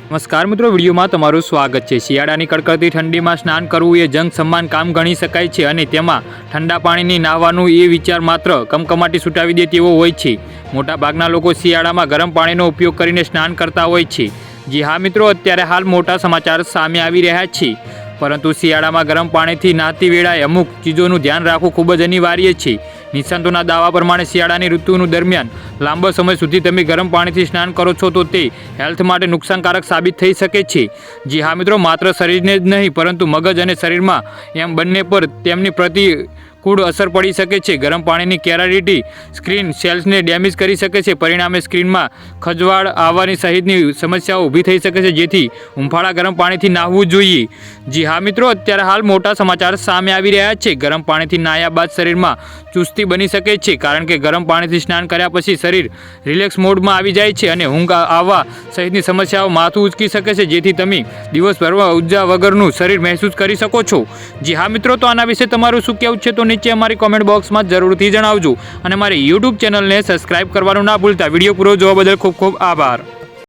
નમસ્કાર મિત્રો, વિડીયોમાં તમારું સ્વાગત છે। શિયાળાની કડકડતી ઠંડીમાં સ્નાન કરવું એ જંગ સમાન કામ ગણી શકાય છે અને તેમાં ઠંડા પાણીની નહાવાનું એ વિચાર માત્ર કમકમાટી છૂટાવી દે તેવો હોય છે। મોટાભાગના લોકો શિયાળામાં ગરમ પાણીનો ઉપયોગ કરીને સ્નાન કરતા હોય છે। જી હા મિત્રો, અત્યારે હાલ મોટા સમાચાર સામે આવી રહ્યા છે, પરંતુ શિયાળામાં ગરમ પાણીથી નહાતી વેળાએ અમુક ચીજોનું ધ્યાન રાખવું ખૂબ જ અનિવાર્ય છે। નિષ્ણાતોના દાવા પ્રમાણે શિયાળાની ઋતુનું દરમિયાન લાંબા સમય સુધી તમે ગરમ પાણીથી સ્નાન કરો છો તો તે હેલ્થ માટે નુકસાનકારક સાબિત થઈ શકે છે। જી હા મિત્રો, માત્ર શરીરને જ નહીં પરંતુ મગજ અને શરીરમાં એમ બંને પર તેમની પ્રતિકૂળ અસર પડી શકે છે। ગરમ પાણીની કેરાટિટી સ્કિન સેલ્સને ડેમેજ કરી શકે છે, પરિણામે સ્કિનમાં ખજવાળ આવવાની સહિતની સમસ્યાઓ ઊભી થઈ શકે છે, જેથી હુંફાળા ગરમ પાણીથી નહાવું જોઈએ। જી હા મિત્રો, અત્યારે હાલ મોટા સમાચાર સામે આવી રહ્યા છે। ગરમ પાણીથી નાહ્યા બાદ શરીરમાં ચુસ્તી બની શકે છે, કારણ કે ગરમ પાણીથી સ્નાન કર્યા પછી શરીર રિલેક્સ મોડમાં આવી જાય છે અને ઊંઘ આવવા સહિતની સમસ્યાઓ માથું ઉચકી શકે છે, જેથી તમે દિવસભરમાં ઉર્જા વગરનું શરીર મહેસૂસ કરી શકો છો। જી હા મિત્રો, તો આના વિશે તમારું શું કહેવું છે તો નીચે અમારી કોમેન્ટ બોક્સમાં જરૂરથી જણાવજો અને મારી યુટ્યુબ ચેનલને સબસ્ક્રાઇબ કરવાનું ના ભૂલતા। વિડીયો પૂરો જોવા બદલ ખૂબ ખૂબ આભાર।